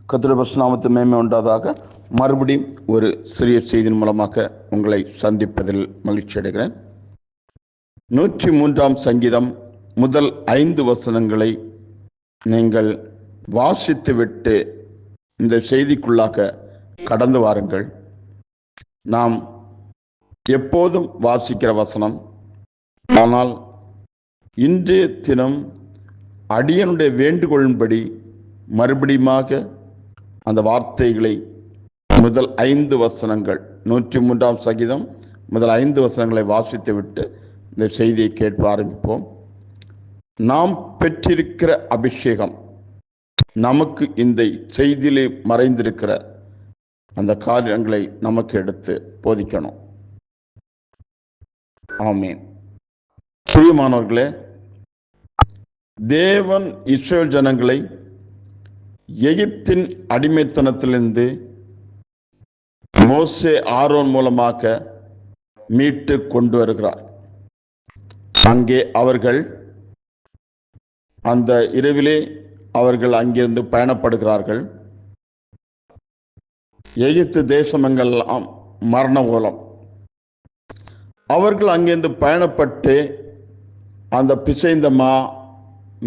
கர்த்தருடைய பரிசுத்த நாமத்துக்கு மகிமை உண்டாவதாக. மறுபடியும் ஒரு சிறிய செய்தியின் மூலமாக உங்களை சந்திப்பதில் மகிழ்ச்சி அடைகிறேன். 103ஆம் சங்கீதம் முதல் 5 வசனங்களை நீங்கள் வாசித்துவிட்டு இந்த செய்திக்குள்ளாக கடந்து வாருங்கள். நாம் எப்போதும் வாசிக்கிற வசனம், ஆனால் இன்றைய தினம் அடியனுடைய வேண்டுகோளின்படி மறுபடியுமாக அந்த வார்த்தைகளை முதல் 5 வசனங்கள் 103ஆம் சங்கீதம் முதல் 5 வசனங்களை வாசித்துவிட்டு இந்த செய்தியை கேட்க ஆரம்பிப்போம். நாம் பெற்றிருக்கிற அபிஷேகம் நமக்கு இந்த செய்தியிலே மறைந்திருக்கிற அந்த காரியங்களை நமக்கு எடுத்து போதிக்கணும். ஆமென். பிரியமானவர்களே, தேவன் இஸ்ரவேல் ஜனங்களை எகிப்தின் அடிமைத்தனத்திலிருந்து மோசே ஆரோன் மூலமாக மீட்டு கொண்டு வருகிறார். அங்கே அவர்கள் அந்த இரவிலே அவர்கள் அங்கிருந்து பயணப்படுகிறார்கள். எகிப்து தேசமெங்கெல்லாம் மரண ஓலம். அவர்கள் அங்கிருந்து பயணப்பட்டு அந்த பிசைந்த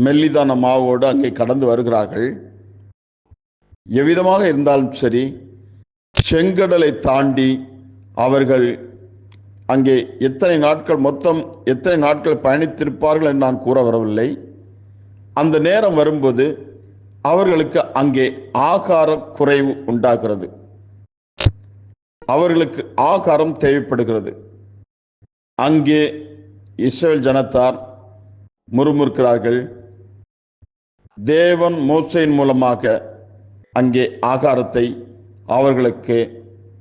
மெல்லிதான மாவோடு அங்கே கடந்து வருகிறார்கள். எவ்விதமாக இருந்தாலும் சரி, செங்கடலை தாண்டி அவர்கள் அங்கே மொத்தம் எத்தனை நாட்கள் பயணித்திருப்பார்கள் என்று நான் கூற வரவில்லை. அந்த நேரம் வரும்போது அவர்களுக்கு அங்கே ஆகார குறைவு உண்டாகிறது. அவர்களுக்கு ஆகாரம் தேவைப்படுகிறது. அங்கே இஸ்ரவேல் ஜனத்தார் முறுமுறுக்கிறார்கள். தேவன் மோசேயின் மூலமாக அங்கே ஆகாரத்தை அவர்களுக்கு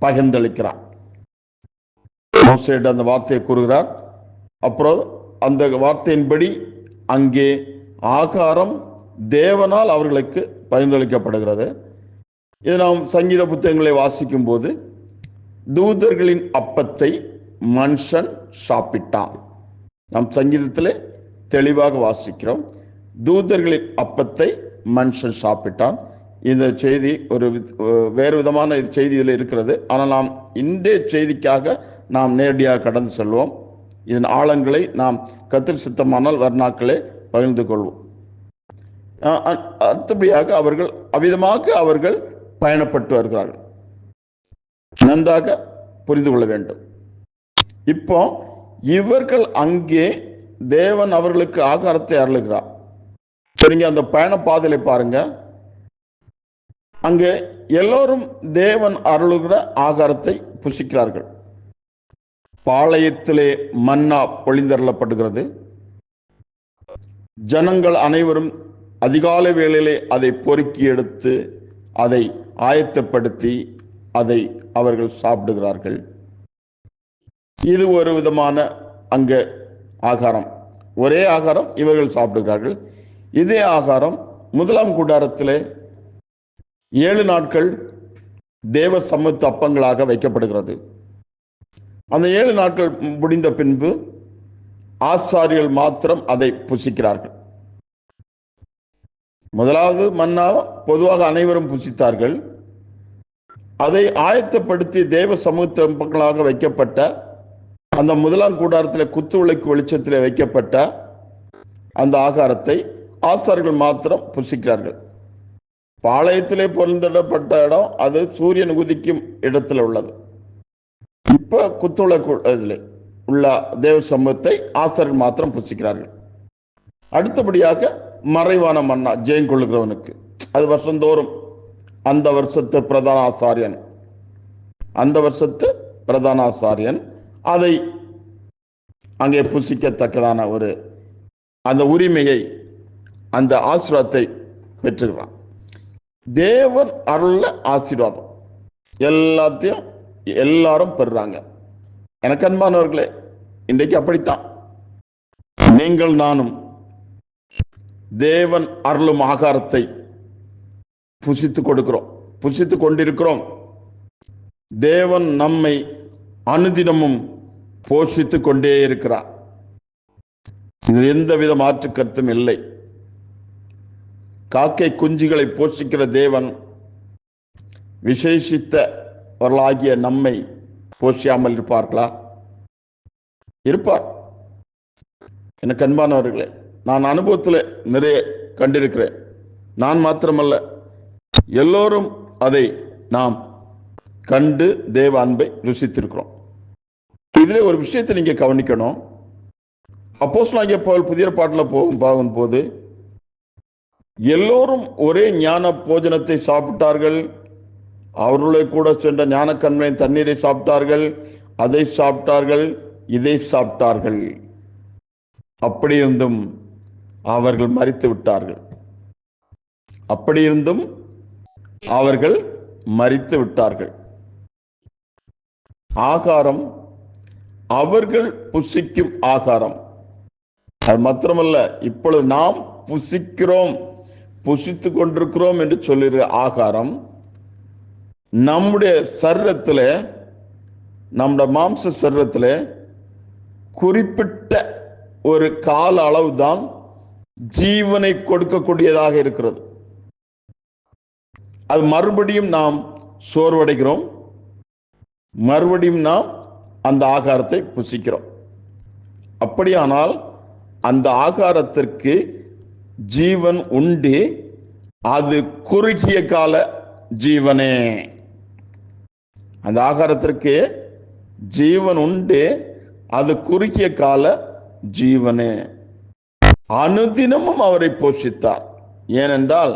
பகிர்ந்தளிக்கிறார். மோசேயிடம் அந்த வார்த்தையை கூறுகிறார். அப்புறம் அந்த வார்த்தையின்படி அங்கே ஆகாரம் தேவனால் அவர்களுக்கு பகிர்ந்தளிக்கப்படுகிறது. இது நாம் சங்கீத புத்தகங்களை வாசிக்கும் போது, தூதர்களின் அப்பத்தை மனுஷன் சாப்பிட்டான். நாம் சங்கீதத்திலே தெளிவாக வாசிக்கிறோம், தூதர்களின் அப்பத்தை மனுஷன் சாப்பிட்டான். இந்த செய்தி ஒரு வேறு விதமான செய்தி இதில் இருக்கிறது. ஆனால் நாம் இன்றைய செய்திக்காக நாம் நேரடியாக கடந்து செல்வோம். இதன் ஆழங்களை நாம் கர்த்தர் சித்தமானால் வர்ணாக்களே பகிர்ந்து கொள்வோம். அடுத்தபடியாக அவர்கள் பயணப்பட்டு வருகிறார்கள். நன்றாக புரிந்து கொள்ள வேண்டும். இப்போ இவர்கள் அங்கே தேவன் அவர்களுக்கு ஆகாரத்தை அருளுகிறார். சரிங்க, அந்த பயண பாதையில பாருங்க, அங்கே எல்லோரும் தேவன் அருளுகிற ஆகாரத்தை புசிக்கிறார்கள். பாளையத்திலே மன்னா பொழிந்தருளப்படுகிறது. ஜனங்கள் அனைவரும் அதிகாலை வேளையிலே அதை பொறுக்கி எடுத்து அதை ஆயத்தப்படுத்தி அதை அவர்கள் சாப்பிடுகிறார்கள். இது ஒரு விதமான அங்கே ஆகாரம். ஒரே ஆகாரம் இவர்கள் சாப்பிடுகிறார்கள். இதே ஆகாரம் முதலாம் கூடாரத்திலே 7 நாட்கள் தேவ சமூக அப்பங்களாக வைக்கப்படுகிறது. அந்த 7 நாட்கள் முடிந்த பின்பு ஆசாரியர்கள் மாத்திரம் அதை புசிக்கிறார்கள். முதலாவது மன்னா பொதுவாக அனைவரும் புசித்தார்கள். அதை ஆயத்தப்படுத்தி தேவ சமூக அப்பங்களாக வைக்கப்பட்ட அந்த முதலாம் கூடாரத்தில் குத்து விளக்கு வெளிச்சத்தில் வைக்கப்பட்ட அந்த ஆகாரத்தை ஆசாரியர்கள் மாத்திரம் புசிக்கிறார்கள். பாளையத்திலே பொருந்திடப்பட்ட இடம் அது சூரியன் உதிக்கும் இடத்துல உள்ளது. இப்ப குத்துவிளக்கு உள்ள தேவ சமூகத்தை ஆசாரியர்கள் மாத்திரம் புசிக்கிறார்கள். அடுத்தபடியாக மறைவான மன்னா ஜெயம் கொள்ளுகிறவனுக்கு, அது வருஷந்தோறும் அந்த வருஷத்து பிரதான ஆசாரியன் அதை அங்கே புசிக்கத்தக்கதான அந்த உரிமையை, அந்த ஆசீர்வாதத்தை பெற்றுகிறான். தேவன் அருள ஆசீர்வாதம் எல்லாத்தையும் எல்லாரும் பெறுறாங்க. எனக்கு அன்பானவர்களே, இன்றைக்கு அப்படித்தான் நீங்கள் நானும் தேவன் அருளும் ஆகாரத்தை புசித்து கொண்டிருக்கிறோம். தேவன் நம்மை அனுதினமும் போஷித்து கொண்டே இருக்கிறார். இதில் எந்தவித மாற்று கருத்தும் இல்லை. காக்கை குஞ்சுகளை போஷிக்கிற தேவன் விசேஷித்தவர்களாகிய நம்மை போஷியாமல் இருப்பார்களா? இருப்பார். எனக்கு அன்பானவர்களே, நான் அனுபவத்தில் நிறைய கண்டிருக்கிறேன். நான் மாத்திரமல்ல, எல்லோரும் அதை நாம் கண்டு தேவ அன்பை ருசித்திருக்கிறோம். இதிலே ஒரு விஷயத்தை நீங்க கவனிக்கணும். அப்போஸ்தலனாகிய பவுல் புதிய ஏற்பாட்டில் போகும்போது எல்லோரும் ஒரே ஞான போஜனத்தை சாப்பிட்டார்கள். அவர்களை கூட சென்ற ஞான கண்மை தண்ணீரை சாப்பிட்டார்கள், அதை சாப்பிட்டார்கள், இதை சாப்பிட்டார்கள். அப்படி இருந்தும் அவர்கள் மரித்து விட்டார்கள். அப்படி இருந்தும் அவர்கள் மரித்து விட்டார்கள். ஆகாரம் அவர்கள் புசிக்கும் ஆகாரம். அது மாத்திரமல்ல, இப்பொழுது நாம் புசிக்கிறோம், புசித்துக் கொண்டிருக்கிறோம் என்று சொல்லுகிற ஆகாரம் நம்முடைய சரீரத்தில், நம்முடைய மாம்ச சரீரத்தில் குறிப்பிட்ட ஒரு கால அளவு தான் ஜீவனை கொடுக்கக்கூடியதாக இருக்கிறது. அது மறுபடியும் நாம் சோர்வடைகிறோம், மறுபடியும் நாம் அந்த ஆகாரத்தை புசிக்கிறோம். அப்படியானால் அந்த ஆகாரத்திற்கு ஜீவன் உண்டு, அது குறுகிய கால ஜீவனே. அந்த ஆகாரத்திற்கு ஜீவன் உண்டு, அது குறுகிய கால ஜீவனே. அனுதினமும் அவரை போஷித்தார். ஏனென்றால்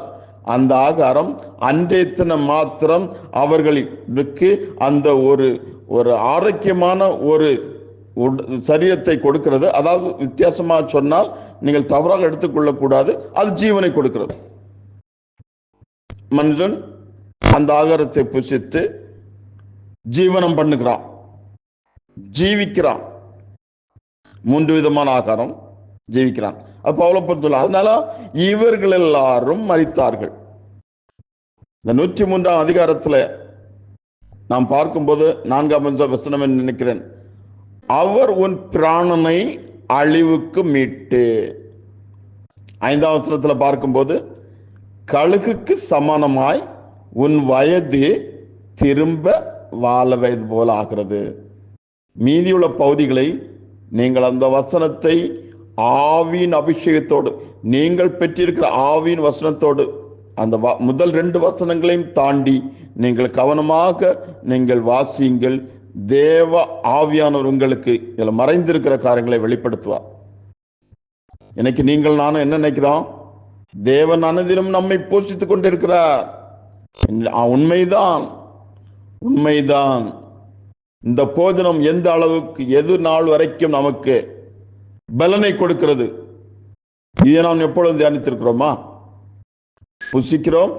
அந்த ஆகாரம் அன்றைய தினம் மாத்திரம் அவர்களுக்கு அந்த ஒரு ஆரோக்கியமான ஒரு சரீரத்தை கொடுக்கிறது. அதாவது வித்தியாசமாக சொன்னால் நீங்கள் தவறாக எடுத்துக்கொள்ளக்கூடாது, அது ஜீவனை கொடுக்கிறது. மனுஷன் அந்த ஆகாரத்தை புசித்து ஜீவனம் பண்ணுகிறான், ஜீவிக்கிறான். 3 விதமான ஆகாரம் ஜீவிக்கிறான். அப்ப அவ்வளவு பொறுத்துள்ள. அதனால இவர்கள் எல்லாரும் மரித்தார்கள். இந்த 103ஆம் அதிகாரத்துல நாம் பார்க்கும்போது 4ஆம் வசனம் என்று நினைக்கிறேன், அவர் உன் பிராணனை அழிவுக்கு மீட்டு. 5ஆம் வசனத்துல பார்க்கும்போது கழுகுக்கு சமானமாய் உன் வயது திரும்ப வாழ வயது போல ஆகிறது. மீதியுள்ள பகுதிகளை நீங்கள் அந்த வசனத்தை ஆவியின் அபிஷேகத்தோடு, நீங்கள் பெற்றிருக்கிற ஆவியின் வசனத்தோடு, அந்த முதல் 2 வசனங்களையும் தாண்டி நீங்கள் கவனமாக நீங்கள் வாசியுங்கள். தேவ ஆவியானவர் உங்களுக்கு இதில் மறைந்திருக்கிற காரியங்களை வெளிப்படுத்துவார். இன்னைக்கு நீங்கள் நானும் என்ன நினைக்கிறோம்? தேவன் அனுதினம் நம்மை போஷித்துக் கொண்டிருக்கிறார். உண்மைதான், உண்மைதான். இந்த போஜனம் எந்த அளவுக்கு, எது நாள் வரைக்கும் நமக்கு பலனை கொடுக்கிறது, இதை நாம் எப்பொழுது தியானித்திருக்கிறோமா? புசிக்கிறோம்,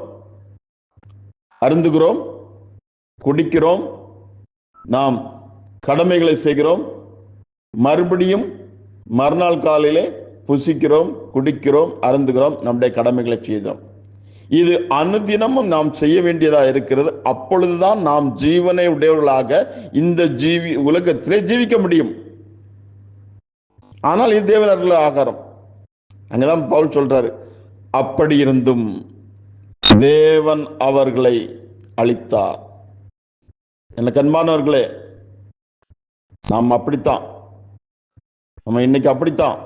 அருந்துகிறோம், குடிக்கிறோம், நாம் கடமைகளை செய்கிறோம், மறுபடியும் மறுநாள் காலையிலே புசிக்கிறோம், குடிக்கிறோம், அருந்துகிறோம், நம்முடைய கடமைகளை செய்தோம். இது அனுதினமும் நாம் செய்ய வேண்டியதா இருக்கிறது. அப்பொழுதுதான் நாம் ஜீவனை உடையவர்களாக இந்த உலகத்திலே ஜீவிக்க முடியும். ஆனால் இது தேவனருள ஆகாரம். அங்கதான் பவுல் சொல்றாரு, அப்படி இருந்தும் தேவன் அவர்களை அளித்தார். எனக்கு அன்பானவர்களே, நாம் அப்படித்தான், நம்ம இன்னைக்கு அப்படித்தான்.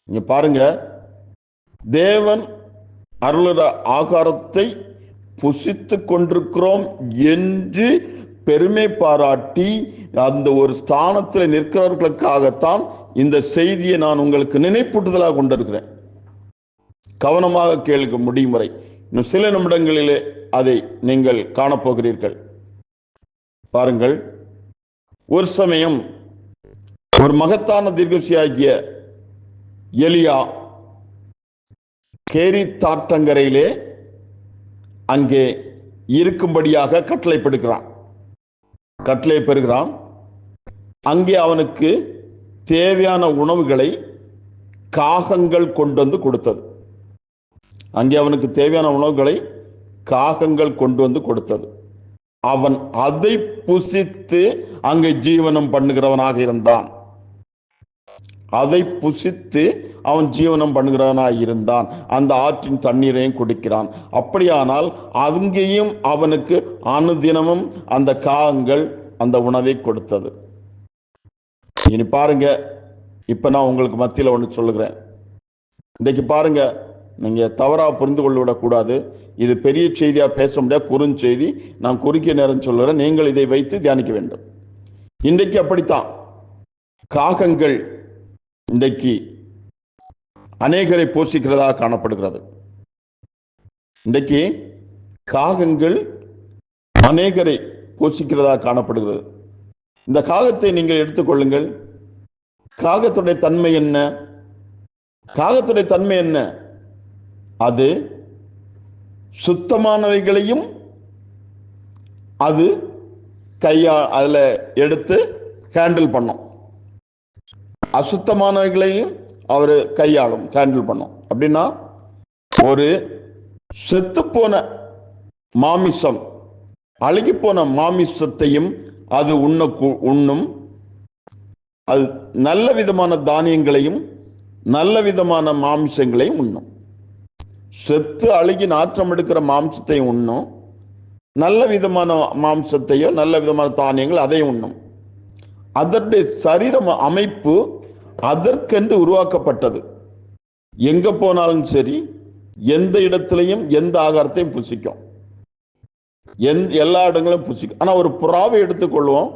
நீங்க பாருங்க, தேவன் அருளுற ஆகாரத்தை புசித்து கொண்டிருக்கிறோம் என்று பெருமை பாராட்டி அந்த ஒரு ஸ்தானத்தில் நிற்கிறவர்களுக்காகத்தான் இந்த செய்தியை நான் உங்களுக்கு நினைப்பூட்டுதலாக கொண்டிருக்கிறேன். கவனமாக கேளுங்க முடியும் வரை. இன்னும் சில நிமிடங்களிலே அதை நீங்கள் காணப்போகிறீர்கள். பாருங்கள், ஒரு சமயம் ஒரு மகத்தான தீர்க்கதரிசியாகிய எலியா கேரித்தாற்றங்கரையிலே அங்கே இருக்கும்படியாக கட்டளை பெறுகிறான். அங்கே அவனுக்கு தேவையான உணவுகளை காகங்கள் கொண்டு வந்து கொடுத்தது. அவன் அதை புசித்து அங்கே ஜீவனம் பண்ணுகிறவனாக இருந்தான். அதை புசித்து அவன் ஜீவனம் பண்ணுகிறவனாய் இருந்தான். அந்த ஆற்றின் தண்ணீரையும் குடிக்கிறான். அப்படியானால் அங்கேயும் அவனுக்கு அனுதினமும் அந்த காகங்கள் அந்த உணவை கொடுத்தது. இனி பாருங்க, இப்ப நான் உங்களுக்கு மத்தியில் ஒன்று சொல்லுகிறேன். இன்றைக்கு பாருங்க, நீங்க தவறா புரிந்து கொள்ளவிடக்கூடாது. இது பெரிய செய்தியா பேச முடியாது, குறுஞ்செய்தி. நான் குறுகிய நேரம் சொல்லுறேன், நீங்கள் இதை வைத்து தியானிக்க வேண்டும். இன்றைக்கு அப்படித்தான் காகங்கள் இன்றைக்கு அநேகரை போஷிக்கிறதாக காணப்படுகிறது. இன்றைக்கு காகங்கள் அநேகரை போஷிக்கிறதாக காணப்படுகிறது. இந்த காகத்தை நீங்கள் எடுத்துக்கொள்ளுங்கள். காகத்துடைய தன்மை என்ன? காகத்துடைய தன்மை என்ன? அது சுத்தமானவைகளையும் அது அதில் எடுத்து ஹேண்டில் பண்ணும், அசுத்தமானவைகளையும் அவர் கையாளும், ஹேண்டில் பண்ணும். அப்படின்னா ஒரு செத்துப்போன மாமிசம், அழுகி போன மாமிசத்தையும் அது உண்ணும். அது நல்ல விதமான தானியங்களையும் நல்ல விதமான மாமிசங்களையும் உண்ணும். செத்து அழுகி நாற்றம் எடுக்கிற மாம்சத்தையும் உண்ணும், நல்ல விதமான மாம்சத்தையோ நல்ல விதமான தானியங்கள் அதையும் உண்ணும். அதனுடைய சரீர அமைப்பு அதற்கென்று உருவாக்கப்பட்டது. எங்க போனாலும் சரி, எந்த இடத்திலையும் எந்த ஆகாரத்தையும் புசிக்கும், எல்லா இடங்களும் புசிக்கும். ஆனா ஒரு புறாவை எடுத்துக்கொள்வோம்,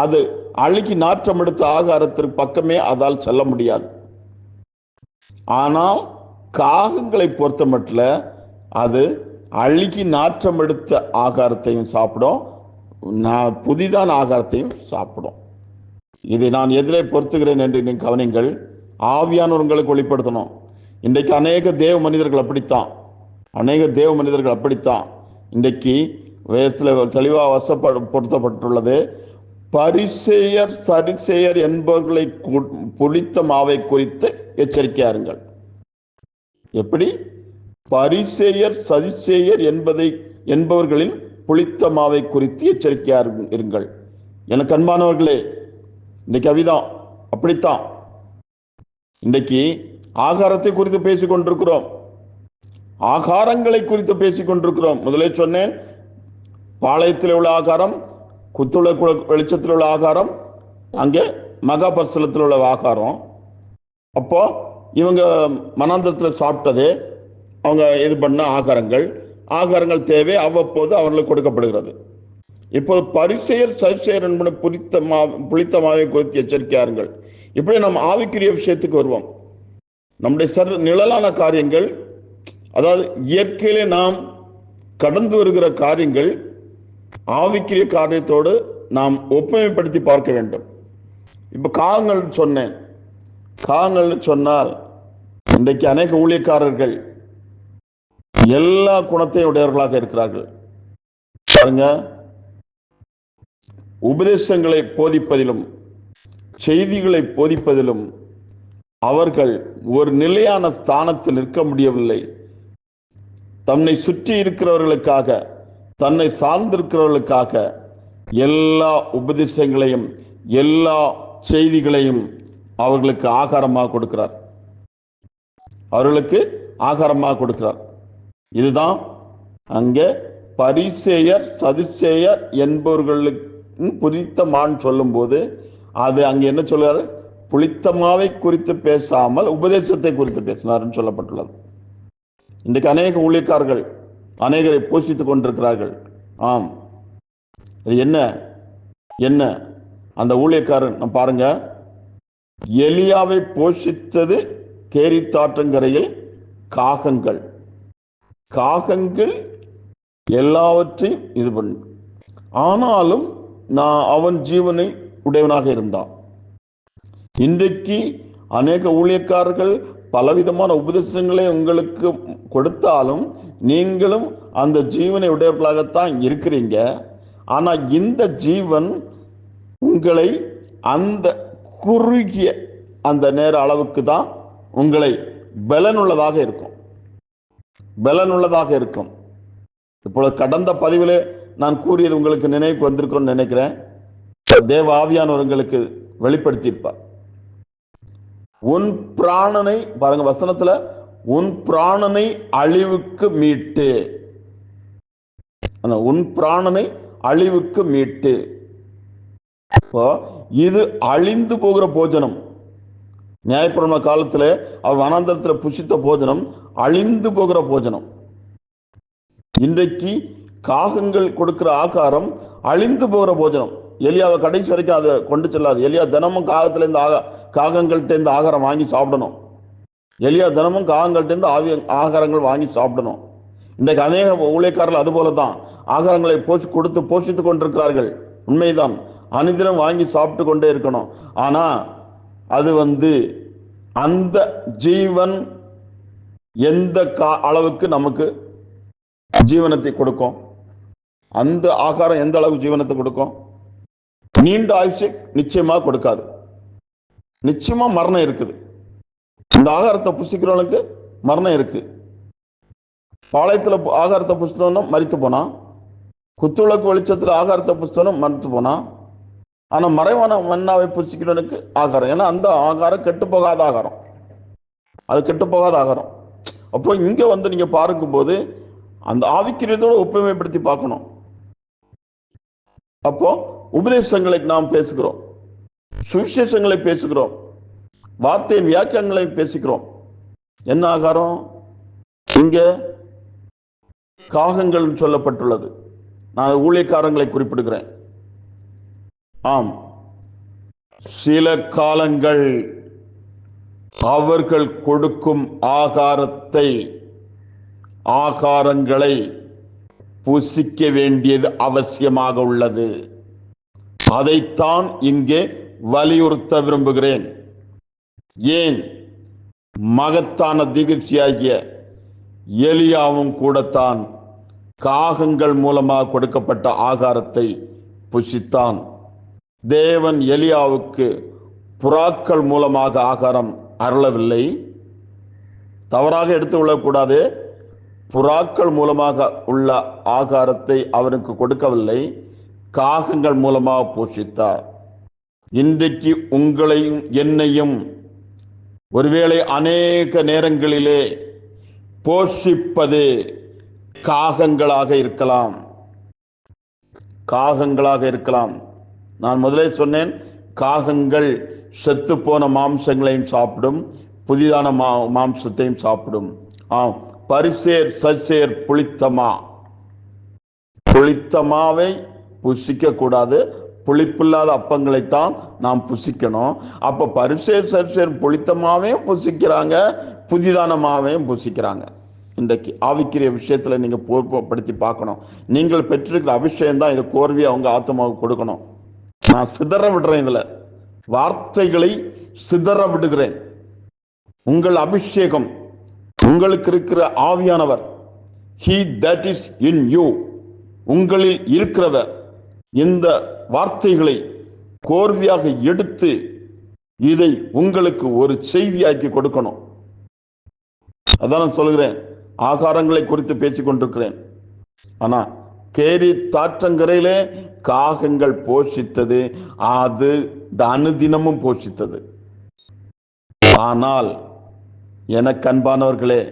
அது அழுகி நாற்றம் எடுத்த ஆகாரத்திற்கு பக்கமே அதால் செல்ல முடியாது. ஆனால் காகங்களை பொறுத்த மட்டும் அது அழுகி நாற்றம் எடுத்த ஆகாரத்தையும் சாப்பிடும், புதிதான ஆகாரத்தையும் சாப்பிடும். இதை நான் எதிலே பொறுத்துகிறேன் என்று நீங்கள் கவனிங்கள். ஆவியானவர்களுக்கு வெளிப்படுத்தணும். இன்றைக்கு அநேக தேவ மனிதர்கள் அப்படித்தான். இன்றைக்கு வேதத்தில் தெளிவாக வசப்படுத்தப்பட்டுள்ளது. பரிசேயர் சரிசேயர் என்பவர்களை புளித்த மாவை குறித்து எச்சரிக்கையாருங்கள். எப்படி? பரிசேயர் சரிசேயர் என்பவர்களின் புளித்த மாவை குறித்து எச்சரிக்கையா இருங்கள். எனக்கு அன்பானவர்களே, இன்னைக்கு அவிதான் அப்படித்தான். இன்றைக்கு ஆகாரத்தை குறித்து பேசிக் கொண்டிருக்கிறோம், ஆகாரங்களை குறித்து பேசிக் கொண்டிருக்கிறோம். முதலே சொன்னேன், பாளையத்தில் உள்ள ஆகாரம், குத்துள்ள வெளிச்சத்தில் உள்ள ஆகாரம், அங்கே மகாபரிசலத்தில் உள்ள ஆகாரம். அப்போ இவங்க மனாந்தரத்தில் சாப்பிட்டது, அவங்க இது பண்ண ஆகாரங்கள் தேவை, அவ்வப்போது அவர்களுக்கு கொடுக்கப்படுகிறது. இப்போது பரிசேயர் சரிசேயர் என்பது புளித்த மாவை குறித்து எச்சரிக்கையாருங்கள். இப்படி நம்ம ஆவிக்குரிய விஷயத்துக்கு வருவோம். நம்முடைய நிழலான காரியங்கள், அதாவது இயற்கையிலே நாம் கடந்து வருகிற காரியங்கள் ஆவிக்குரிய காரியத்தோடு நாம் ஒப்புமைப்படுத்தி பார்க்க வேண்டும். இப்ப காகங்கள் சொன்னால் இன்றைக்கு அநேக ஊழியக்காரர்கள் எல்லா குணத்தையும் உடையவர்களாக இருக்கிறார்கள். பாருங்க, உபதேசங்களை போதிப்பதிலும் செய்திகளை போதிப்பதிலும் அவர்கள் ஒரு நிலையான ஸ்தானத்தில் நிற்க முடியவில்லை. தன்னை சுற்றி இருக்கிறவர்களுக்காக, தன்னை சார்ந்திருக்கிறவர்களுக்காக எல்லா உபதேசங்களையும் எல்லா செய்திகளையும் அவர்களுக்கு ஆகாரமாக கொடுக்கிறார். இதுதான் அங்கே பரிசேயர் சதுசேயர் என்பவர்களுக்கு புளித்த மான் சொல்லும் போது அது அங்கே என்ன சொல்றாரு? புளித்தமாவை குறித்து பேசாமல் உபதேசத்தை குறித்து பேசினார்னு சொல்லப்பட்டுள்ளது. இன்றைக்கு அநேக ஊழியக்காரர்கள் அநேகரை போஷித்துக் கொண்டிருக்கிறார்கள். ஆம், அது என்ன அந்த ஊழியக்காரன் பாருங்க, எலியாவை போஷித்தது கேரித்தாற்றங்கரையில் காகங்கள் எல்லாவற்றையும் இது பண்ணு. ஆனாலும் அவன் ஜீவனை உடையவனாக இருந்தான். இன்றைக்கு அநேக ஊழியக்காரர்கள் பலவிதமான உபதேசங்களை உங்களுக்கு கொடுத்தாலும் நீங்களும் அந்த ஜீவனை உடையவர்களாகத்தான் இருக்கிறீங்க. ஆனா இந்த ஜீவன் உங்களை அந்த குறுகிய அந்த நேர அளவுக்கு தான் உங்களை பலனுள்ளதாக இருக்கும். இப்பொழுது கடந்த பதிவிலே நான் கூறியது உங்களுக்கு நினைவுக்கு வந்திருக்கும்னு நினைக்கிறேன். தேவ ஆவியானவர் உங்களுக்கு வெளிப்படுத்தியிருப்பார். உன் பிராணனை பாருங்க வசனத்துல, உன் பிராணனை அழிவுக்கு மீட்டு, உன் பிராணனை அழிவுக்கு மீட்டு. இது அழிந்து போகிற போஜனம். நியாயப்பிரமாண காலத்துல அவர் வனாந்தரத்தில் புசித்த போஜனம் அழிந்து போகிற போஜனம். இன்றைக்கு காகங்கள் கொடுக்கிற ஆகாரம் அழிந்து போகிற போஜனம். எலியாவை கடைசி வரைக்கும் அதை கொண்டு செல்லாது. எலியா தினமும் காகங்கள்ட்ட இருந்து ஆகாரம் வாங்கி சாப்பிடணும். எலியா தினமும் காகங்கள்ட்ட இருந்து ஆகாரங்கள் வாங்கி சாப்பிடணும். இன்றைக்கு அநேக ஊழியக்காரர்கள் அது போலதான் ஆகாரங்களை கொடுத்து போஷித்துக் கொண்டிருக்கிறார்கள். உண்மைதான், அனுதினம் வாங்கி சாப்பிட்டு கொண்டே இருக்கணும். ஆனா அது அந்த ஜீவன் எந்த அளவுக்கு நமக்கு ஜீவனத்தை கொடுக்கும், அந்த ஆகாரம் எந்த அளவுக்கு ஜீவனத்தை கொடுக்கும்? நீண்ட ஆயுஷை நிச்சயமா கொடுக்காது. நிச்சயமா மரணம் இருக்குது. இந்த ஆகாரத்தை புசிக்கிறவனுக்கு மரணம் இருக்கு. பாளையத்துல ஆகாரத்தை புசித்தவனும் மரித்து போனான், குத்துவிளக்கு வெளிச்சத்துல ஆகாரத்தை புசித்தவனும் மரித்து போனான். ஆனா மறைவான மன்னாவை புசிக்கிறவனுக்கு ஆகாரம், ஏன்னா அந்த ஆகாரம் கெட்டு போகாத ஆகாரம், அது கெட்டு போகாத ஆகாரம். அப்போ இங்க நீங்க பார்க்கும்போது அந்த ஆவிக்குரியதோட ஒப்புமைப்படுத்தி பார்க்கணும். அப்போ உபதேசங்களை நாம் பேசுகிறோம், சுவிசேஷங்களை பேசுகிறோம், வார்த்தையின் வியாக்கியங்களை பேசுகிறோம். என்ன ஆகாரம்? இங்க காகங்கள் சொல்லப்பட்டுள்ளது. நான் ஊழியக்காரங்களை குறிப்பிடுகிறேன். ஆம், சில காலங்கள் அவர்கள் கொடுக்கும் ஆகாரங்களை புசிக்க வேண்டியது அவசியமாக உள்ளது. அதைத்தான் இங்கே வலியுறுத்த விரும்புகிறேன். ஏன்? மகத்தான தீர்க்கதரிசியாகிய எலியாவும் கூடத்தான் காகங்கள் மூலமாக கொடுக்கப்பட்ட ஆகாரத்தை புசித்தான். தேவன் எலியாவுக்கு புறாக்கள் மூலமாக ஆகாரம் அருளவில்லை. தவறாக எடுத்து கொள்ளக்கூடாது. புறாக்கள் மூலமாக உள்ள ஆகாரத்தை அவனுக்கு கொடுக்கவில்லை, காகங்கள் மூலமாக போஷித்தார். இன்றைக்கு உங்களையும் என்னையும் ஒருவேளை அநேக நேரங்களிலே போஷிப்பது காகங்களாக இருக்கலாம். நான் முதலே சொன்னேன், காகங்கள் செத்து போன மாம்சங்களையும் சாப்பிடும், புதிதான மாம்சத்தையும் சாப்பிடும். பரிசேர் சர்சேர் புளித்தமாவை புசிக்க கூடாது, புளிப்பில்லாத அப்பங்களைத்தான் நாம் புசிக்கணும். அப்ப பரிசேர் சர்சேர் புளித்தமாவையும் புசிக்கிறாங்க, புதிதான மாவையும் புசிக்கிறாங்க. இன்றைக்கு ஆவிக்குரிய விஷயத்துல நீங்க பொறுப்படுத்தி பார்க்கணும். நீங்கள் பெற்றிருக்கிற அபிஷேகம் தான் இதை கோர்வையை அவங்க ஆத்மாவுக்கு கொடுக்கணும். நான் சிதற விடுறேன், இதுல வார்த்தைகளை சிதற விடுகிறேன். உங்கள் அபிஷேகம், உங்களுக்கு இருக்கிற ஆவியானவர், he that is in you, உங்களில் இருக்கிறவர் இந்த வார்த்தைகளை கோர்வையாக எடுத்து இதை உங்களுக்கு ஒரு செய்தியாக்கி கொடுக்கணும். அதான் நான் சொல்கிறேன், ஆகாரங்களை குறித்து பேசிக் கொண்டிருக்கிறேன். ஆனா கேரி தாற்றங்கரையிலே காகங்கள் போஷித்தது, அது அனுதினமும் போஷித்தது. ஆனால் எனக்கு அன்பானவர்களே,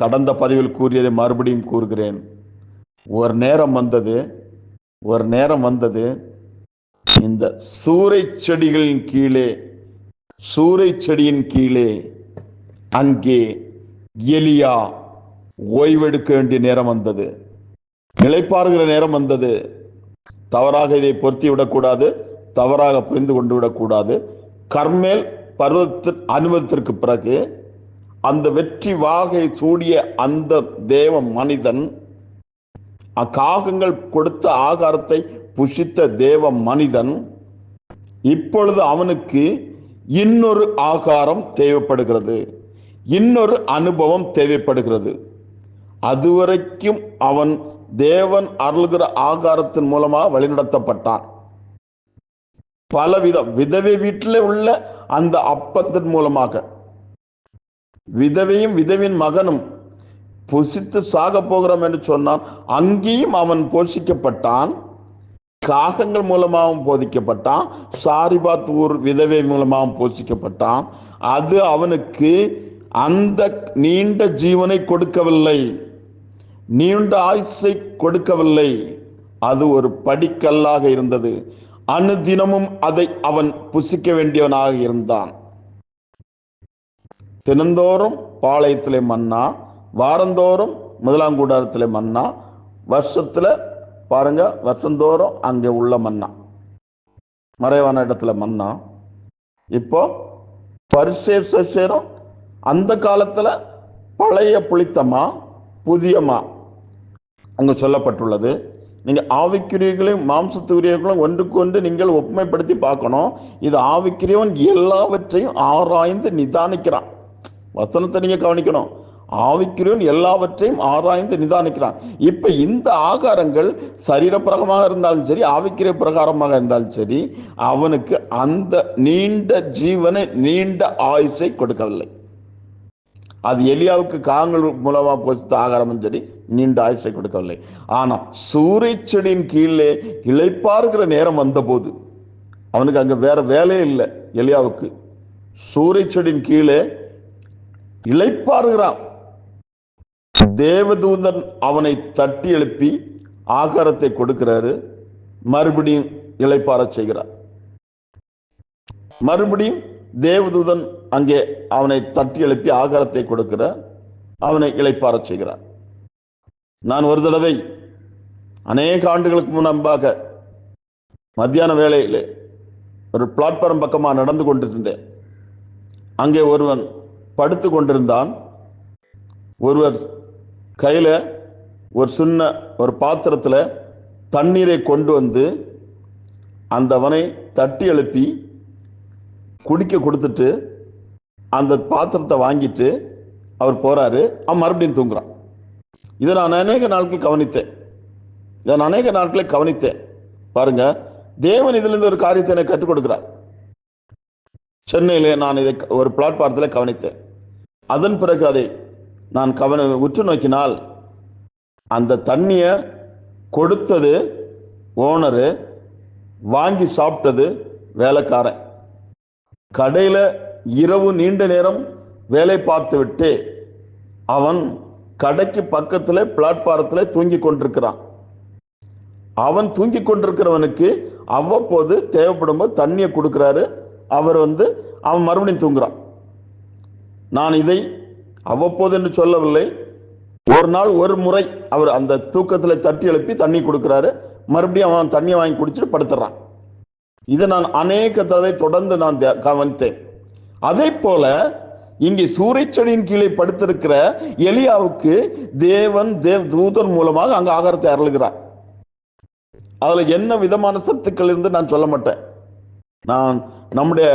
கடந்த பதிவில் கூறியதை மறுபடியும் கூறுகிறேன். ஒரு நேரம் வந்தது இந்த சூறை செடியின் கீழே அங்கே எலியா ஓய்வெடுக்க வேண்டிய நேரம் வந்தது, நிலைப்பாருகிற நேரம் வந்தது. தவறாக இதை பொருத்தி விடக்கூடாது, தவறாக புரிந்து கொண்டு விடக்கூடாது. கர்மேல் பர்வத்தின் அனுபவத்திற்கு பிறகு அந்த வெற்றி வாகை சூடிய அந்த தேவ மனிதன், காகங்கள் கொடுத்த ஆகாரத்தை புசித்த தேவ மனிதன், இப்பொழுது அவனுக்கு இன்னொரு ஆகாரம் தேவைப்படுகிறது, இன்னொரு அனுபவம் தேவைப்படுகிறது. அதுவரைக்கும் அவன் தேவன் அருள்கிற ஆகாரத்தின் மூலமாக வழிநடத்தப்பட்டான். விதவை வீட்டில் உள்ள அந்த அப்பத்தின் மூலமாக விதவையும் விதவின் மகனும் புசித்து சாக போகிறோம் என்று சொன்னான். அங்கேயும் அவன் போஷிக்கப்பட்டான். காகங்கள் மூலமாகவும் போதிக்கப்பட்டான், சாரிபாத் ஊர் விதவை மூலமாகவும் போஷிக்கப்பட்டான். அது அவனுக்கு அந்த நீண்ட ஜீவனை கொடுக்கவில்லை, நீண்ட ஆயுசை கொடுக்கவில்லை. அது ஒரு படிக்கல்லாக இருந்தது. அனுதினமும் அதை அவன் புசிக்க வேண்டியவனாக இருந்தான். தினந்தோறும் பாளையத்திலே மன்னா, வாரந்தோறும் முதலாம் கூடாரத்திலே மன்னா, வருஷத்துல பாருங்க வருஷந்தோறும் அங்கே உள்ள மன்னா, மறைவான இடத்துல மன்னா. இப்போ பரிசேஷம் அந்த காலத்துல பழைய புளித்தமா புதியமா அங்க சொல்லப்பட்டுள்ளது. நீங்க ஆவிக்குரியர்களையும் மாம்சத்துக்குரியவர்களும் ஒன்றுக்கு ஒன்று நீங்கள் ஒப்புமைப்படுத்தி பார்க்கணும். இது ஆவிக்குரியவன் எல்லாவற்றையும் ஆராய்ந்து நிதானிக்கிறான். வசனத்தை நீங்க கவனிக்கணும். ஆவிக்குரியவன் எல்லாவற்றையும் ஆராய்ந்து நிதானிக்கிறான். இப்ப இந்த ஆகாரங்கள் சரீர பிரகாரமாக இருந்தாலும் சரி, ஆவிக்குரிய பிரகாரமாக இருந்தாலும் சரி, அவனுக்கு அந்த நீண்ட ஜீவனை, நீண்ட ஆயுசை கொடுக்கவில்லை. அது எலியாவுக்கு காங்கள் மூலமா போசித்த ஆகாரமும் சரி, நீண்ட ஆயுசை கொடுக்கவில்லை. ஆனா சூறை செடியின் கீழே இளைப்பாறுகிற நேரம் வந்தபோது, அவனுக்கு அங்க வேற வேலையே இல்லை. எலியாவுக்கு சூறை செடியின் கீழே இளைப்பாறுகிறான். தேவதூதன் அவனை தட்டி எழுப்பி ஆகாரத்தை கொடுக்கிறாரு. மறுபடியும் இளைப்பாற செய்கிறார். மறுபடியும் தேவதூதன் அங்கே அவனை தட்டி எழுப்பி ஆகாரத்தை கொடுக்கிறார், அவனை இளைப்பாற செய்கிறார். நான் ஒரு தடவை அநேக ஆண்டுகளுக்கு முன்பாக மத்தியான வேளையிலே ஒரு பிளாட்பார்ம் பக்கமா நடந்து கொண்டிருந்தேன். அங்கே ஒருவன் படுத்து கொண்டிருந்தான். ஒருவர் கையில ஒரு சின்ன ஒரு பாத்திரத்துல தண்ணீரை கொண்டு வந்து அந்தவனை தட்டி எழுப்பி குடிக்க கொடுத்துட்டு அந்த பாத்திரத்தை வாங்கிட்டு அவர் போறாரு. அவன் மறுபடியும் தூங்குறான். இதை நான் அநேக நாட்களை கவனித்தேன். பாருங்க, தேவன் இதுல இருந்து ஒரு காரியத்தை எனக்கு கற்றுக் கொடுக்கிறார். சென்னையிலே நான் இதை ஒரு பிளாட்பாரத்தில் கவனித்தேன். அதன் பிறகு அதை நான் உற்று நோக்கினால், அந்த தண்ணியை கொடுத்தது ஓனரு, வாங்கி சாப்பிட்டது வேலைக்காரன். கடையில இரவு நீண்ட நேரம் வேலை பார்த்து விட்டு அவன் கடைக்கு பக்கத்துல பிளாட்பாரத்தில் தூங்கி கொண்டிருக்கிறான். அவன் தூங்கி கொண்டிருக்கிறவனுக்கு அவ்வப்போது தேவைப்படும் போது தண்ணியை கொடுக்கிறாரு. அவன் மறுபடியும் தூங்குறான். நான் இதை அவ்வப்போது என்று சொல்லவில்லை. ஒரு நாள் ஒரு முறை அவர் அந்த தூக்கத்தில் தட்டி எழுப்பி தண்ணி கொடுக்கிறாரு. மறுபடியும் அவன் தண்ணியை வாங்கி குடிச்சிட்டு படுத்துறான். இதை நான் அநேக தடவை தொடர்ந்து நான் கவனித்தேன். அதே போல இங்கே சூறைச்செடியின் கீழே படுத்திருக்கிற எலியாவுக்கு தூதன் மூலமாக அங்க ஆகாரத்தை அருளுகிறார். அதுல என்ன விதமான சத்துக்கள் இருந்து நான் சொல்ல மாட்டேன். நான் நம்முடைய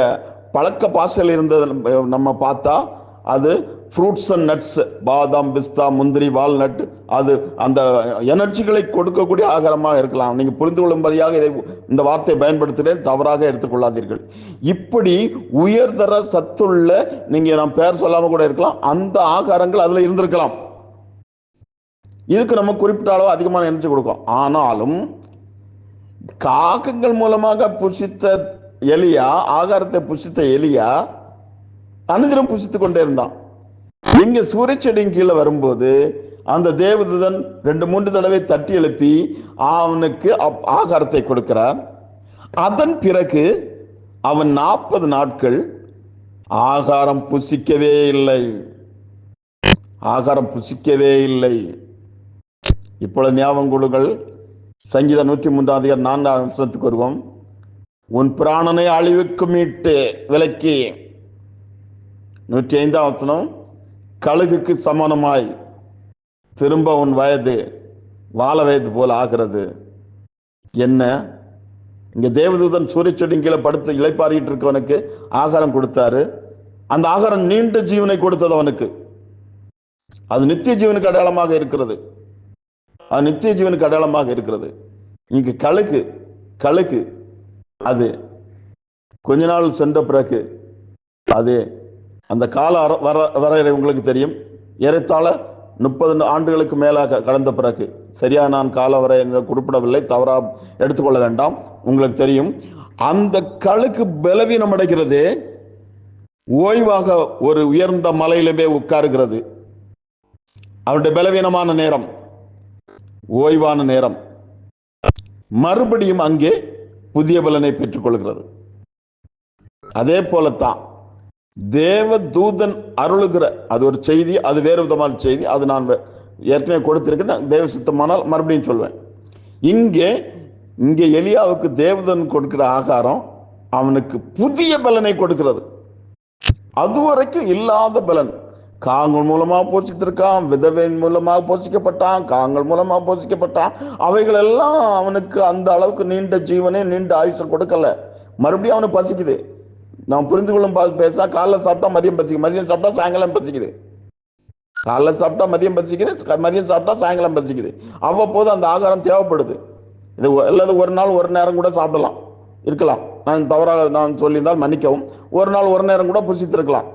பழக்க பாசையில் இருந்தது நம்ம பார்த்தா அது ஃப்ரூட்ஸ் அண்ட் நட்ஸ், பாதாம், பிஸ்தா, முந்திரி, வால்நட், அது அந்த எனர்ஜிகளை கொடுக்கக்கூடிய ஆகாரமாக இருக்கலாம். நீங்க புரிந்து கொள்ளும்படியாக இந்த வார்த்தையை பயன்படுத்துகிறேன், தவறாக எடுத்துக்கொள்ளாதீர்கள். இப்படி உயர்தர சத்துள்ள, நீங்க நான் பேர் சொல்லாம கூட இருக்கலாம், அந்த ஆகாரங்கள் அதுல இருந்திருக்கலாம். இதுக்கு நம்ம குறிப்பிட்ட அளவு அதிகமான எனர்ஜி கொடுக்கும். ஆனாலும் காகங்கள் மூலமாக புசித்த எலியா, ஆகாரத்தை புசித்த எலியா அனுதினம் புசித்துக் கொண்டே இருந்தான். இங்க சூறைச்செடியின் கீழே வரும்போது அந்த தேவதூதன் 2-3 தடவை தட்டி எழுப்பி அவனுக்கு ஆகாரத்தை கொடுக்கிறார். அதன் பிறகு அவன் 40 நாட்கள் ஆகாரம் புசிக்கவே இல்லை. இப்பொழுது ஞாபகம் கொள்ளுங்கள், சங்கீதம் 103 4 வருவோம். உன் பிராணனை அழிவுக்கு மீட்டு விலக்கி. 105 கழுகுக்கு சமானமாய் திரும்ப உன் வயது வாழ வயது போல ஆகிறது. என்ன, இங்க தேவதூதன் சூரியச்செடியின் கீழே படுத்து இளைப்பாறிட்டு இருக்கவனுக்கு ஆகாரம் கொடுத்தாரு. அந்த ஆகாரம் நீண்ட ஜீவனை கொடுத்தது அவனுக்கு. அது நித்திய ஜீவனுக்கு அடையாளமாக இருக்கிறது. இங்கு கழுகு அது கொஞ்ச நாள் சென்ற பிறகு அது அந்த கால வரையறை உங்களுக்கு தெரியும். ஏறத்தாழ 30 ஆண்டுகளுக்கு மேலாக கடந்த பிறகு, சரியா நான் காலவரை குறிப்பிடவில்லை, தவறா எடுத்துக்கொள்ள வேண்டாம், உங்களுக்கு தெரியும். அந்த கழுக்கு பலவீனம் அடைகிறது, ஓய்வாக ஒரு உயர்ந்த மலையிலுமே உட்காருகிறது. அவருடைய பலவீனமான நேரம், ஓய்வான நேரம், மறுபடியும் அங்கே புதிய பலனை பெற்றுக் கொள்கிறது. அதே போலத்தான் தேவ தூதன் அருளுகிற, அது ஒரு செய்தி, அது வேறு விதமான செய்தி, அது நான் ஏற்கனவே கொடுத்திருக்கேன், தேவ சித்தமானால் மறுபடியும் சொல்வேன். இங்கே எலியாவுக்கு தேவதன் கொடுக்கிற ஆகாரம் அவனுக்கு புதிய பலனை கொடுக்கிறது. அதுவரைக்கும் இல்லாத பலன். காங்கள் மூலமாக போஷித்திருக்கான், விதவையின் மூலமாக போஷிக்கப்பட்டான், காங்கள் மூலமாக போஷிக்கப்பட்டான். அவைகள் எல்லாம் அவனுக்கு அந்த அளவுக்கு நீண்ட ஜீவனே, நீண்ட ஆயுஷை கொடுக்கல. மறுபடியும் அவனுக்கு பசிக்குது. நான் புரிந்து கொள்ளும் பேச, காலைல சாப்பிட்டா மதியம் பசிக்குது, மதியம் சாப்பிட்டா சாயங்காலம் பசிக்குது, காலைல சாப்பிட்டா மதியம் பசிக்குது, மதியம் சாப்பிட்டா சாயங்காலம் பசிக்குது. அவ்வப்போது அந்த ஆகாரம் தேவைப்படுது. இது அல்லது ஒரு நாள் ஒரு நேரம் கூட சாப்பிடலாம், இருக்கலாம். நான் தவறாக நான் சொல்லியிருந்தால் மன்னிக்கவும். ஒரு நாள் ஒரு நேரம் கூட புசித்திருக்கலாம்.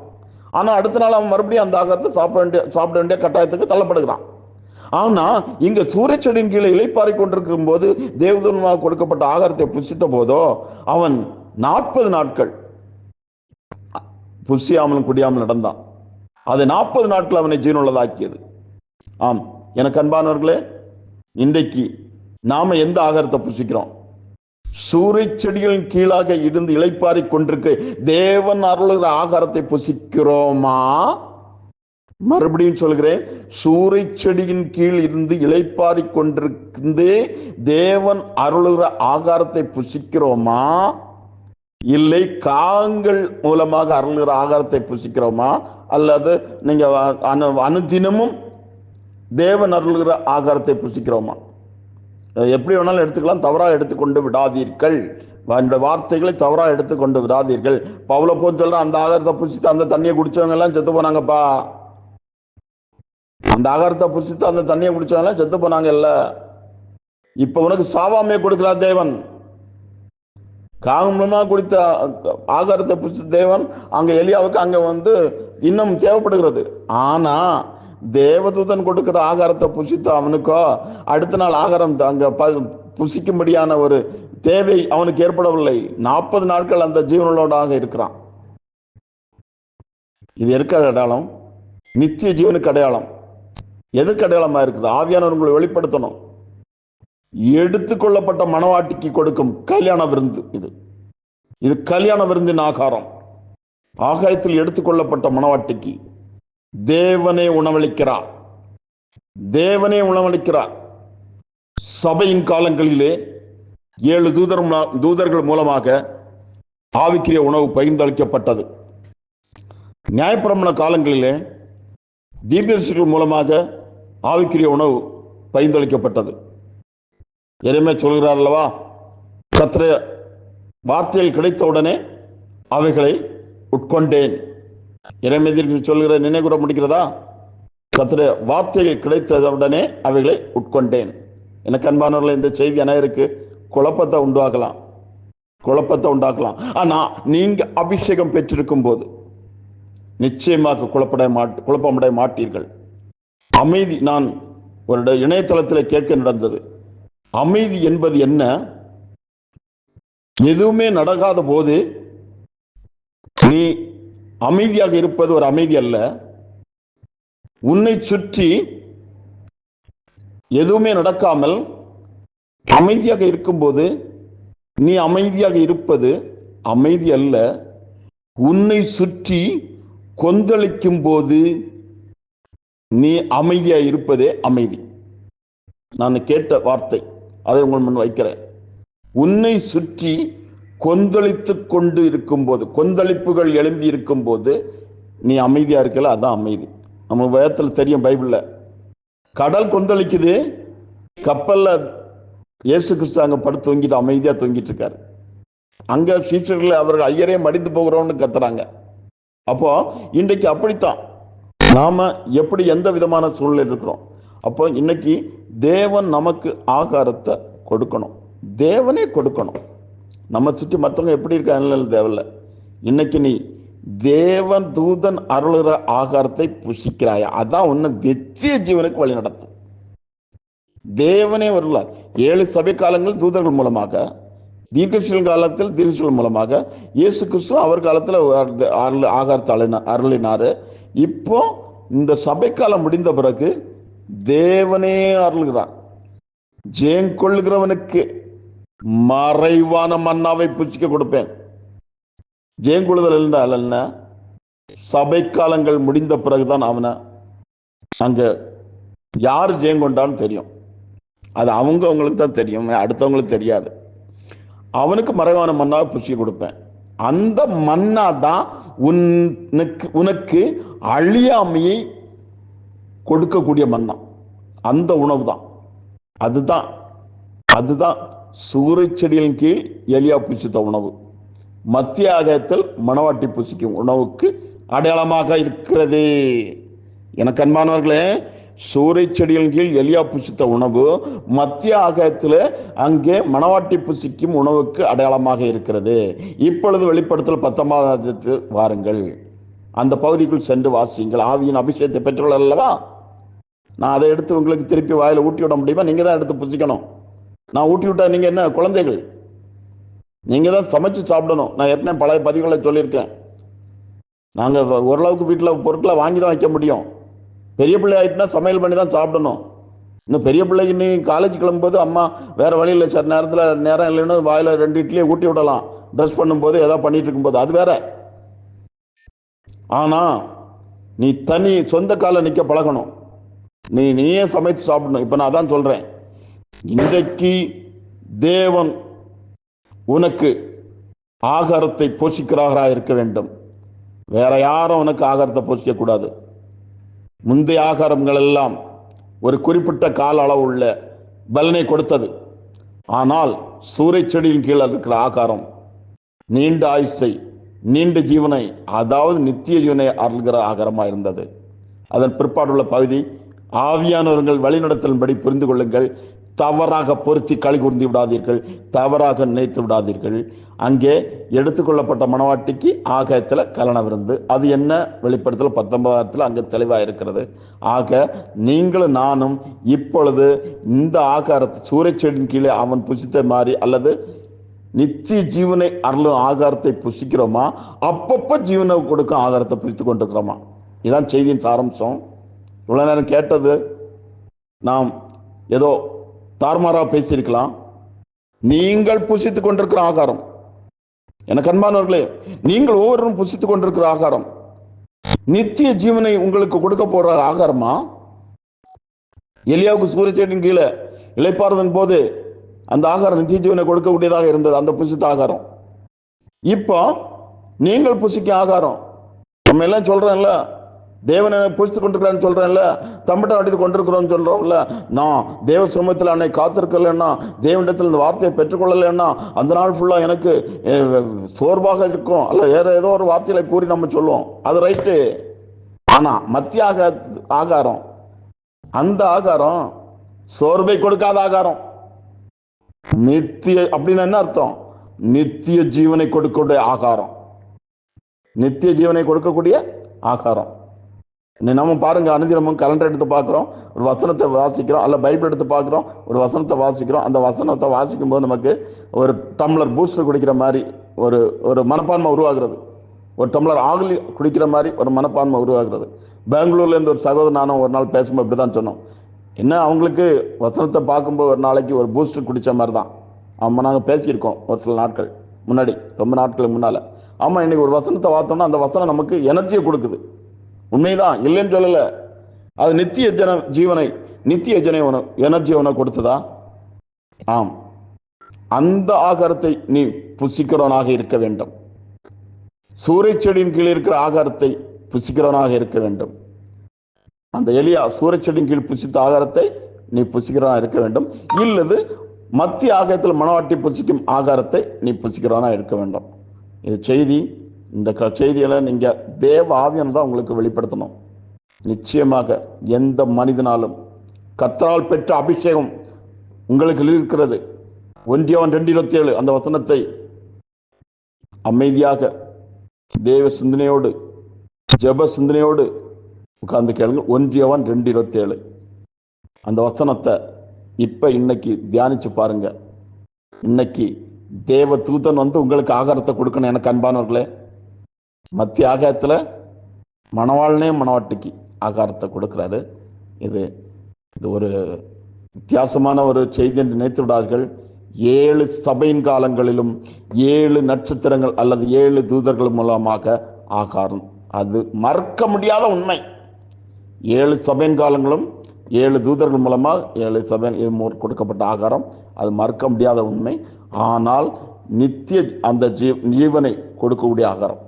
ஆனால் அடுத்த நாள் அவன் மறுபடியும் அந்த ஆகாரத்தை சாப்பிட வேண்டிய கட்டாயத்துக்கு தள்ளப்படுகிறான். ஆனா இங்க சூரிய செடியின் கீழே இளைப்பாறை கொண்டிருக்கும் போது தேவதூதனாக கொடுக்கப்பட்ட ஆகாரத்தை புசித்த போதோ அவன் 40 நாட்கள் புசியாமலும் குடியாமல் நடந்தான். அது 40 நாட்கள் அவனை ஜீவனுள்ளதாக்கியது. ஆம், எனக்கு அன்பானவர்களே, இன்றைக்கு நாம எந்த ஆகாரத்தை புசிக்கிறோம்? சூரிய செடிகளின் கீழாக இருந்து இளைப்பாறை கொண்டிருக்க தேவன் அருளுகிற ஆகாரத்தை புசிக்கிறோமா? மறுபடியும் சொல்கிறேன், சூரிய செடியின் கீழ் இருந்து இளைப்பாறை கொண்டிருந்து தேவன் அருளுகிற ஆகாரத்தை புசிக்கிறோமா? இல்லை காங்கள் மூலமாக அருளுகிற ஆகாரத்தை புசிக்கிறோமா? அல்லது நீங்க அனுதினமும் தேவன் அருளுகிற ஆகாரத்தை புசிக்கிறோமா? எப்படி வேணாலும் எடுத்துக்கலாம், தவறாக எடுத்துக்கொண்டு விடாதீர்கள். வார்த்தைகளை தவறாக எடுத்துக்கொண்டு விடாதீர்கள். பவுல போன்னு சொல்ற, அந்த ஆகாரத்தை புசித்து அந்த தண்ணியை குடிச்சவங்க எல்லாம் செத்து போனாங்கப்பா. அந்த ஆகாரத்தை புசித்து அந்த தண்ணியை குடிச்சவங்க எல்லாம் செத்து போனாங்க. இல்ல, இப்ப உனக்கு சாவாமையை கொடுக்கிறார் தேவன். காரணமா குடித்த ஆகாரத்தை புசித்த தேவன் அங்க எலியாவுக்கு அங்க இன்னும் தேவைப்படுகிறது. ஆனா தேவதூதன் கொடுக்கிற ஆகாரத்தை புசித்த அவனுக்கோ அடுத்த நாள் ஆகாரம் அங்க புசிக்கும்படியான ஒரு தேவை அவனுக்கு ஏற்படவில்லை. 40 நாட்கள் அந்த ஜீவனோடாக இருக்கிறான். இது இருக்கிற அடையாளம் நித்திய ஜீவனுக்கு அடையாளம். எதுக்கு அடையாளமா இருக்குது? ஆவியானவர் உங்களை வெளிப்படுத்தணும். எடுத்துக்கொள்ளப்பட்ட மணவாட்டிக்கு கொடுக்கும் கல்யாண விருந்து. இது கல்யாண விருந்தின் ஆகாரம். ஆகாயத்தில் எடுத்துக்கொள்ளப்பட்ட மணவாட்டிக்கு தேவனே உணவளிக்கிறார். தேவனே உணவளிக்கிறார். சபையின் காலங்களிலே 7 தூதர்கள் மூலமாக ஆவிக்குரிய உணவு பகிர்ந்தளிக்கப்பட்டது. நியாயப்பிரமாண காலங்களிலே தீர்க்கதரிசிகள் மூலமாக ஆவிக்குரிய உணவு பகிர்ந்தளிக்கப்பட்டது. எருமை சொல்கிறார் அல்லவா, கர்த்தருடைய வார்த்தைகள் கிடைத்தவுடனே அவைகளை உட்கொண்டேன். இறைமைதிற்கு சொல்கிற நினைவுற முடிக்கிறதா? கர்த்தருடைய வார்த்தைகள் கிடைத்தவுடனே அவைகளை உட்கொண்டேன். எனக்கு அன்பானவர்களை, இந்த செய்தி அனைவருக்கு குழப்பத்தை உண்டாக்கலாம். ஆனா நீங்க அபிஷேகம் பெற்றிருக்கும் போது நிச்சயமாக குழப்பமடைய மாட்டீர்கள். அமைதி, நான் ஒரு இணையதளத்தில் கேட்க நடந்தது. அமைதி என்பது என்ன? எதுவுமே நடக்காத போது நீ அமைதியாக இருப்பது ஒரு அமைதி அல்ல. உன்னை சுற்றி எதுவுமே நடக்காமல் அமைதியாக இருக்கும்போது நீ அமைதியாக இருப்பது அமைதி அல்ல. உன்னை சுற்றி கொந்தளிக்கும் போது நீ அமைதியாக இருப்பதே அமைதி. நான் கேட்ட வார்த்தை, அதை உங்கள் முன் வைக்கிறேன். உன்னை சுற்றி கொந்தளித்து கொண்டு இருக்கும்போது, கொந்தளிப்புகள் எழும்பி இருக்கும் போது நீ அமைதியா இருக்கல, அதான் அமைதி. நம்ம வேதத்தில் தெரியும், பைபிள்ல கடல் கொந்தளிக்குது, கப்பல்ல இயேசு கிறிஸ்து அங்க படுத்து தொங்கிட்டு அமைதியா தொங்கிட்டு இருக்காரு. அங்க சீஷர்கள் அவர்கள் ஐயரே மடிந்து போகிறோம்னு கத்துறாங்க. அப்போ இன்றைக்கு அப்படித்தான் நாம எப்படி எந்த விதமான சூழ்நிலை இருக்கிறோம். அப்போ இன்னைக்கு தேவன் நமக்கு ஆகாரத்தை கொடுக்கணும். தேவனே கொடுக்கணும். நம்ம சுற்றி மற்றவங்க எப்படி இருக்காங்க தேவையில்லை. இன்னைக்கு நீ தேவன் தூதன் அருளுகிற ஆகாரத்தை புசிக்கிறாயா, அதான் உன்னை நித்திய ஜீவனுக்கு வழி நடத்தும். தேவனே வருவார். 7 சபை காலங்கள் தூதர்கள் மூலமாக, தீர்க்கதரிசிகள் காலத்தில் தீர்க்கதரிசிகள் மூலமாக, இயேசு கிறிஸ்து அவர் காலத்தில் ஆகாரத்தை அருளினாரு. இப்போ இந்த சபை காலம் முடிந்த பிறகு தேவனே அருள்கிறார். ஜெயங்கொள்ளுகிறவனுக்கு மறைவான மன்னாவை புசிக்க கொடுப்பேன். ஜெயங்கொள்ளுதல் என்றால் என்ன? சபை காலங்கள் முடிந்த பிறகுதான் அவனை அங்க யார் ஜெயங்கொண்டான்னு தெரியும். அது அவங்களுக்கு தான் தெரியும், அடுத்தவங்களுக்கு தெரியாது. அவனுக்கு மறைவான மன்னாவை புசிக்க கொடுப்பேன். அந்த மன்னா தான் உனக்கு அழியாமையை கொடுக்கக்கூடிய மன்னா. அந்த உணவு தான், அதுதான் சூறை செடியின் கீழ் எலியா புசித்த உணவு. மத்திய ஆகாயத்தில் மணவாட்டி புசிக்கும் உணவுக்கு அடையாளமாக இருக்கிறது. எனக்கு அன்பானவர்களே, சூறை செடியின் கீழ் எலியா புசித்த உணவு மத்திய ஆகாயத்தில் அங்கே மணவாட்டி புசிக்கும் உணவுக்கு அடையாளமாக இருக்கிறது. இப்பொழுது வெளிப்படுத்தல் 19 வாருங்கள், அந்த பகுதிக்குள் சென்று வாசியுங்கள். ஆவியின் அபிஷேகத்தை பெற்றுள்ள அல்லவா? நான் அதை எடுத்து உங்களுக்கு திருப்பி வாயில ஊட்டி விட முடியுமா? நீங்க தான் எடுத்து புசிக்கணும். நான் ஊட்டி விட்டா நீங்க என்ன குழந்தைகள்? நீங்க தான் சமைச்சு சாப்பிடணும். நான் ஏற்கனவே பழைய பதிவுகளை சொல்லியிருக்கேன். நாங்க ஓரளவுக்கு வீட்டில் பொருட்களை வாங்கி தான் வைக்க முடியும். பெரிய பிள்ளை ஆயிட்டுனா சமையல் பண்ணி தான் சாப்பிடணும். இன்னும் பெரிய பிள்ளைக்கு நீ காலேஜ் கிளம்பும்போது அம்மா வேற வழியில் சில நேரத்தில் நேரம் இல்லைன்னு வாயில 2 இட்லியை ஊட்டி விடலாம். ட்ரெஸ் பண்ணும்போது ஏதாவது பண்ணிட்டு இருக்கும்போது அது வேற. ஆனா நீ தனி சொந்த கால நிக்க பழகணும். நீயே சமைத்து சாப்பிடணும். இப்ப நான் அதான் சொல்றேன். இன்றைக்கு தேவன் உனக்கு ஆகாரத்தை போஷிக்கிறாராக இருக்க வேண்டும். வேற யாரும் உனக்கு ஆகாரத்தை போஷிக்க கூடாது. முந்தைய ஆகாரங்கள் எல்லாம் ஒரு குறிப்பிட்ட கால அளவு உள்ள பலனை கொடுத்தது. ஆனால் சூறை செடியின் கீழே இருக்கிற ஆகாரம் நீண்ட ஆயுசை, நீண்ட ஜீவனை, அதாவது நித்திய ஜீவனை அருள்கிற ஆகாரமா இருந்தது. அதன் பிற்பாடுள்ள பகுதி ஆவியானவர்கள் வழிநடத்தலின்படி புரிந்து கொள்ளுங்கள். தவறாக பொருத்தி களி கூர்ந்து விடாதீர்கள், தவறாக நினைத்து விடாதீர்கள். அங்கே எடுத்துக்கொள்ளப்பட்ட மணவாட்டிக்கு ஆகாயத்தில் கலன விருந்து. அது என்ன? வெளிப்படுத்தல் 19 அங்கே தெளிவாக இருக்கிறது. ஆக நீங்களும் நானும் இப்பொழுது இந்த ஆகாரத்தை சூறை செடியின் கீழே அவன் புசித்த மாதிரி அல்லது நித்திய ஜீவனை அருளும் ஆகாரத்தை புசிக்கிறோமா, அப்பப்போ ஜீவனை கொடுக்கும் ஆகாரத்தை புசித்து கொண்டிருக்கிறோமா? இதுதான் செய்தியின் சாரம்சம். இவ்வளவு நேரம் கேட்டது நாம் ஏதோ தார்மாரா பேசியிருக்கலாம். நீங்கள் புசித்துக் கொண்டிருக்கிற ஆகாரம், எனக்கு அன்பானவர்களே, நீங்கள் ஒவ்வொருவரும் புசித்துக் கொண்டிருக்கிற ஆகாரம் நித்திய ஜீவனை உங்களுக்கு கொடுக்க போற ஆகாரமா? எலியாவுக்கு சூரிய செடியின் கீழே இளைப்பாறுதன் போது அந்த ஆகாரம் நித்திய ஜீவனை கொடுக்கக்கூடியதாக இருந்தது, அந்த புசித்த ஆகாரம். இப்போ நீங்கள் புசிக்க ஆகாரம். நம்ம எல்லாம் சொல்றோம்ல, தேவனை புரிச்சு கொண்டிருக்கிறான்னு சொல்றேன்ல, தம்பிட்ட அடித்து கொண்டிருக்கிறோம்னு சொல்றோம்ல. நான் தேவ சமூகத்தில் அன்னை காத்திருக்கலன்னா, தேவனிடத்தில் இந்த வார்த்தையை பெற்றுக்கொள்ளலைன்னா அந்த நாள் ஃபுல்லா எனக்கு சோர்வாக இருக்கும் அல்ல வேற ஏதோ ஒரு வார்த்தைகளை கூறி நம்ம சொல்லுவோம். அது ரைட்டு. ஆனா மத்திய ஆகாரம், அந்த ஆகாரம் சோர்வை கொடுக்காத ஆகாரம். நித்திய அப்படின்னு என்ன அர்த்தம்? நித்திய ஜீவனை கொடுக்கக்கூடிய ஆகாரம், நித்திய ஜீவனை கொடுக்கக்கூடிய ஆகாரம். நம்ம பாருங்க, அனுதினமும் கலண்டர் எடுத்து பார்க்குறோம், ஒரு வசனத்தை வாசிக்கிறோம், அல்ல பைபிள் எடுத்து பார்க்குறோம், ஒரு வசனத்தை வாசிக்கிறோம். அந்த வசனத்தை வாசிக்கும் போது நமக்கு ஒரு டம்ளர் பூஸ்டர் குடிக்கிற மாதிரி ஒரு மனப்பான்மை உருவாகிறது. ஒரு டம்ளர் ஆகலி குடிக்கிற மாதிரி ஒரு மனப்பான்மை உருவாகிறது. பெங்களூர்லேருந்து ஒரு சகோதரர் நானும் ஒரு நாள் பேசும்போது இப்படி தான் சொன்னோம். என்ன, அவங்களுக்கு வசனத்தை பார்க்கும்போது ஒரு நாளைக்கு ஒரு பூஸ்டர் குடித்த மாதிரி தான். ஆமாம், நாங்கள் பேசியிருக்கோம் ஒரு சில நாட்கள் முன்னாடி, ரொம்ப நாட்களுக்கு முன்னால். ஆமாம், இன்னைக்கு ஒரு வசனத்தை பார்த்தோம்னா அந்த வசனம் நமக்கு எனர்ஜியை கொடுக்குது. உண்மைதான், இல்லைன்னு சொல்லல. அது நித்திய ஜீவனை, நித்திய எனர்ஜி உனக்கு கொடுத்ததா? ஆம். அந்த ஆகாரத்தை நீ புசிக்கிறவனாக இருக்க வேண்டும். சூறை செடியின் கீழ் இருக்கிற ஆகாரத்தை புசிக்கிறவனாக இருக்க வேண்டும். அந்த எலியா சூறை செடியின் கீழ் புசித்த ஆகாரத்தை நீ புசிக்கிறவனாக இருக்க வேண்டும். இல்லது மத்திய ஆகாயத்தில் மணவாட்டி புசிக்கும் ஆகாரத்தை நீ புசிக்கிறவனாக இருக்க வேண்டும். இது செய்தி. இந்த செய்திகளை நீங்க தேவ ஆவியானவர் தான் உங்களுக்கு வெளிப்படுத்தணும். நிச்சயமாக எந்த மனிதனாலும் கர்த்தரால் பெற்ற அபிஷேகம் உங்களுக்கு இருக்கிறது. 1 யோவான் 2:27 அந்த வசனத்தை அமைதியாக தேவ சிந்தனையோடு ஜெப சிந்தனையோடு உட்கார்ந்து கேளுங்க. 1 யோவான் 2:27 அந்த வசனத்தை இன்னைக்கு தியானிச்சு பாருங்க. இன்னைக்கு தேவ தூதன் உங்களுக்கு ஆகாரத்தை கொடுக்கணும். எனக்கு அன்பானவர்களே, மத்திய ஆகாயத்துல மணவாளனே மணவாட்டிக்கு ஆகாரத்தை கொடுக்கிறாரு. இது ஒரு வித்தியாசமான ஒரு செய்தி என்று நினைத்து விடார்கள். 7 சபையின் காலங்களிலும் 7 நட்சத்திரங்கள் அல்லது 7 தூதர்கள் மூலமாக ஆகாரம். அது மறக்க முடியாத உண்மை. 7 சபையின் காலங்களும் 7 தூதர்கள் மூலமாக 7 சபை கொடுக்கப்பட்ட ஆகாரம். அது மறக்க முடியாத உண்மை. ஆனால் நித்திய அந்த ஜீவனை கொடுக்கக்கூடிய ஆகாரம்.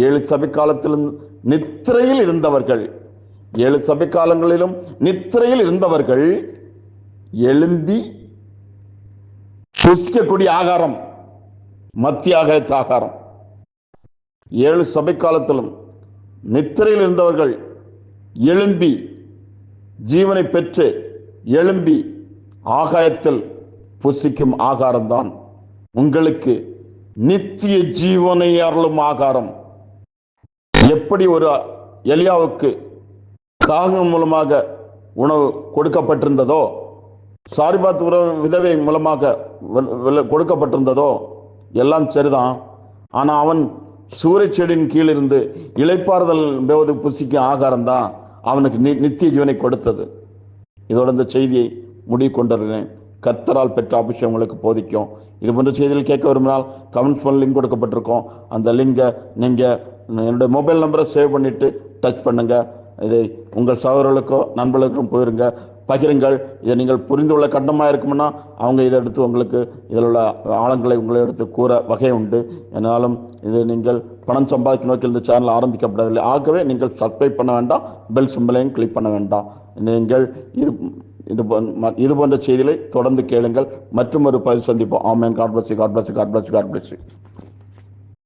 7 சபை காலத்திலும் நித்திரையில் இருந்தவர்கள், 7 சபை காலங்களிலும் நித்திரையில் இருந்தவர்கள் எழும்பி புசிக்கக்கூடிய ஆகாரம் மத்திய ஆகாயத்து ஆகாரம். 7 சபை காலத்திலும் நித்திரையில் இருந்தவர்கள் எழும்பி ஜீவனை பெற்று எழும்பி ஆகாயத்தில் புசிக்கும் ஆகாரம்தான் உங்களுக்கு நித்திய ஜீவனை அருளும் ஆகாரம். எப்படி ஒரு எலியாவுக்கு காகம் மூலமாக உணவு கொடுக்கப்பட்டிருந்ததோ, சாரிபாத் விதவை மூலமாக கொடுக்கப்பட்டிருந்ததோ எல்லாம் சரிதான். ஆனா அவன் சூரிய செடியின் கீழ் இருந்து இளைப்பாறுதல் போது புசிக்கும் ஆகாரம் தான் அவனுக்கு நித்திய ஜீவனை கொடுத்தது. இதோட இந்த செய்தியை முடிவு கொண்டிருந்தேன். கர்த்தரால் பெற்ற அபிஷேகம் உங்களுக்கு போதிக்கும். இது போன்ற செய்திகள் கேட்க விரும்பினால் கமெண்ட்ஸ் பண்ண லிங்க் கொடுக்கப்பட்டிருக்கோம். அந்த லிங்கை நீங்கள் என்னுடைய மொபைல் நம்பரை சேவ் பண்ணிட்டு டச் பண்ணுங்க. இதை உங்கள் சகோதரர்களுக்கோ நண்பர்களுக்கும் போயிருங்க, பகிருங்கள். இதை நீங்கள் புரிந்து கொள்ள கட்டமாக இருக்கும்னா அவங்க இதை எடுத்து உங்களுக்கு இதில் உள்ள ஆழங்களை உங்களை எடுத்து கூற வகை உண்டு. என்னாலும் இது நீங்கள் பணம் சம்பாதிக்க நோக்கில் இந்த சேனல் ஆரம்பிக்கப்படவில்லை. ஆகவே நீங்கள் சப்ஸ்கிரைப் பண்ண வேண்டாம், பெல் சிம்பலையும் கிளிக் பண்ண வேண்டாம். நீங்கள் இது போன்ற செய்திகளை தொடர்ந்து கேளுங்கள். மற்றும் ஒரு பதிவு சந்திப்போம். Amen. God bless you, God bless you, God bless you, God bless you.